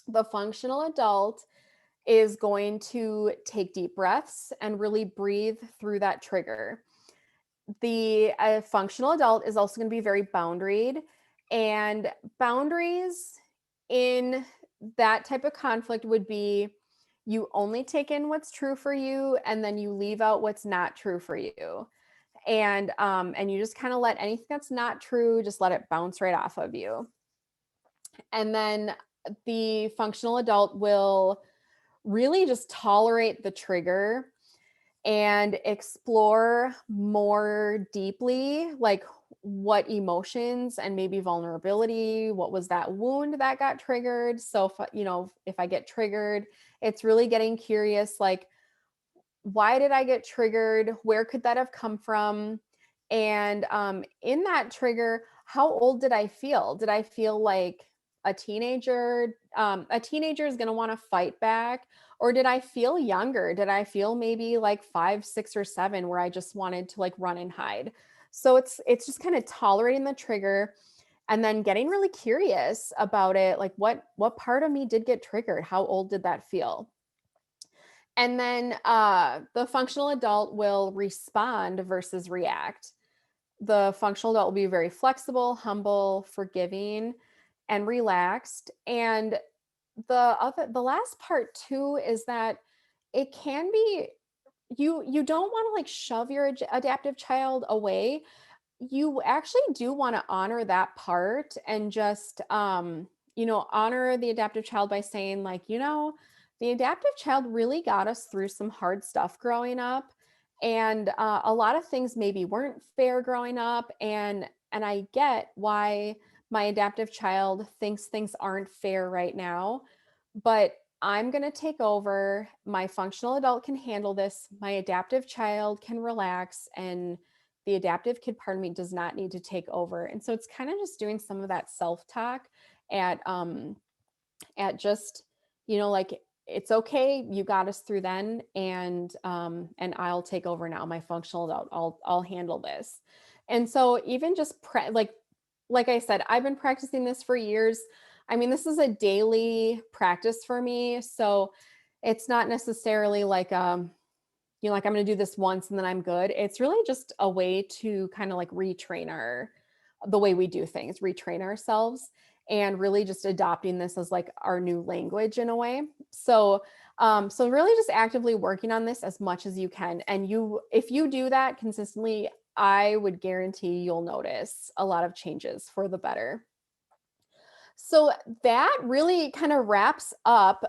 The functional adult is going to take deep breaths and really breathe through that trigger. The functional adult is also going to be very boundaried, and boundaries in that type of conflict would be you only take in what's true for you and then you leave out what's not true for you. And you just kind of let anything that's not true, just let it bounce right off of you. And then the functional adult will really just tolerate the trigger and explore more deeply, like what emotions and maybe vulnerability, what was that wound that got triggered. So if I get triggered, it's really getting curious, like, why did I get triggered? Where could that have come from? And in that trigger, how old did I feel? Did I feel like a teenager? A teenager is going to want to fight back. Or did I feel younger? Did I feel maybe like 5, 6, or 7 where I just wanted to like run and hide? So it's just kind of tolerating the trigger and then getting really curious about it. Like what part of me did get triggered? How old did that feel? And then the functional adult will respond versus react. The functional adult will be very flexible, humble, forgiving, and relaxed. And the last part too is that it can be you don't want to like shove your adaptive child away. You actually do want to honor that part and just honor the adaptive child by saying like, the adaptive child really got us through some hard stuff growing up, and a lot of things maybe weren't fair growing up, and I get why my adaptive child thinks things aren't fair right now, but I'm going to take over. My functional adult can handle this. My adaptive child can relax, and the adaptive kid part of me does not need to take over. And so it's kind of just doing some of that self-talk at just, like, it's okay, you got us through then, and I'll take over now. My functional adult, I'll handle this. And so even just like I said, I've been practicing this for years. I mean, this is a daily practice for me. So it's not necessarily like like I'm going to do this once and then I'm good. It's really just a way to kind of like the way we do things, retrain ourselves, and really just adopting this as like our new language in a way. So really just actively working on this as much as you can. And if you do that consistently, I would guarantee you'll notice a lot of changes for the better. So that really kind of wraps up.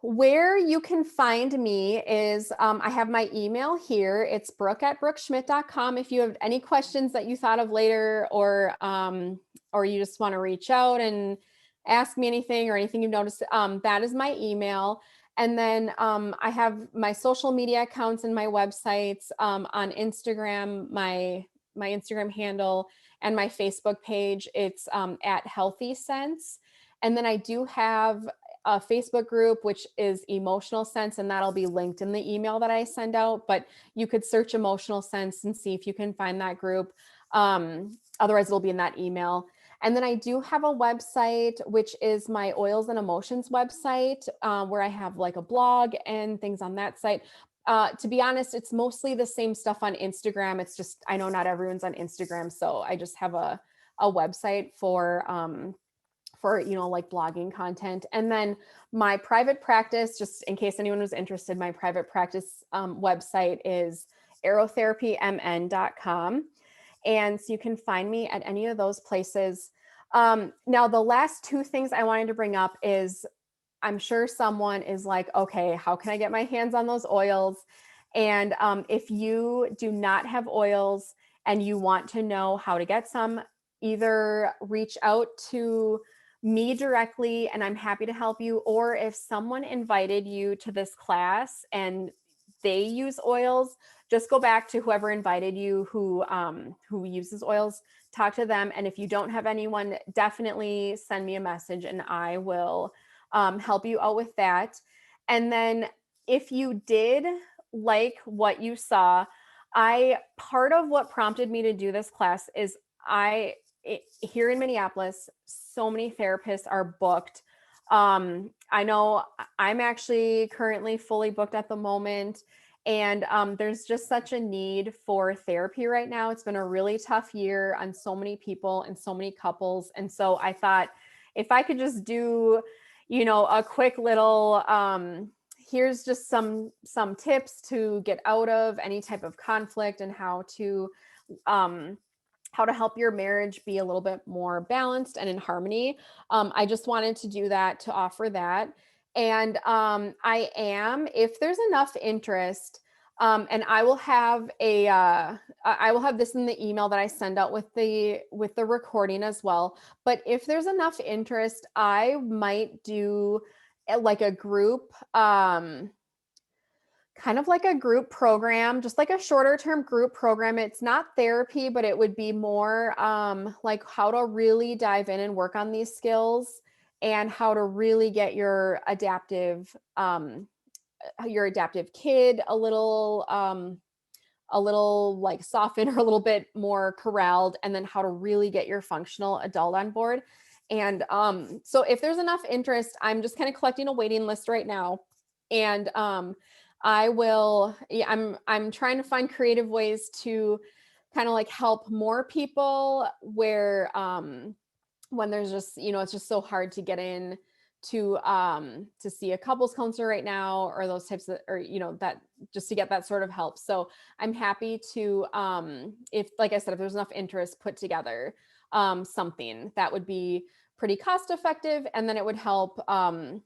Where you can find me is I have my email here. It's brooke@brookschmidt.com. If you have any questions that you thought of later, or you just want to reach out and ask me anything or anything you've noticed, that is my email. And then I have my social media accounts and my websites on Instagram, my Instagram handle and my Facebook page. It's at Healthy Sense. And then I do have a Facebook group, which is Emotional Sense, and that'll be linked in the email that I send out. But you could search Emotional Sense and see if you can find that group. Otherwise, it'll be in that email. And then I do have a website, which is my Oils and Emotions website, where I have like a blog and things on that site. To be honest, it's mostly the same stuff on Instagram. It's just, I know not everyone's on Instagram, so I just have a website for like blogging content. And then my private practice, just in case anyone was interested, my private practice website is aerotherapymn.com. And so you can find me at any of those places. Now, the last two things I wanted to bring up is I'm sure someone is like, okay, how can I get my hands on those oils? And if you do not have oils and you want to know how to get some, either reach out to me directly and I'm happy to help you. Or if someone invited you to this class and they use oils, just go back to whoever invited you who uses oils, talk to them. And if you don't have anyone, definitely send me a message and I will help you out with that. And then if you did like what you saw, I part of what prompted me to do this class is here in Minneapolis, so many therapists are booked. I know I'm actually currently fully booked at the moment, and there's just such a need for therapy right now. It's been a really tough year on so many people and so many couples, and so I thought if I could just do, a quick little here's just some tips to get out of any type of conflict and um how to help your marriage be a little bit more balanced and in harmony. I just wanted to do that, to offer that. And if there's enough interest, and I will have I will have this in the email that I send out with the recording as well. But if there's enough interest, I might do like a group, kind of like a group program, just like a shorter term group program. It's not therapy, but it would be more like how to really dive in and work on these skills and how to really get your adaptive kid a little like softened or a little bit more corralled, and then how to really get your functional adult on board. And so if there's enough interest, I'm just kind of collecting a waiting list right now. And I'm trying to find creative ways to kind of like help more people where when there's just, it's just so hard to get in to see a couples counselor right now, or those types of, or that, just to get that sort of help. So I'm happy to, if, like I said, if there's enough interest, put together something that would be pretty cost effective, and then it would help. A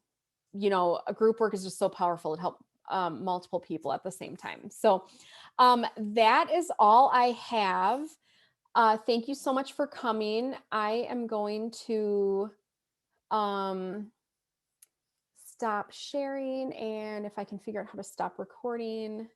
group work is just so powerful. It helps multiple people at the same time. So that is all I have. Thank you so much for coming. I am going to um, stop sharing, and if I can figure out how to stop recording.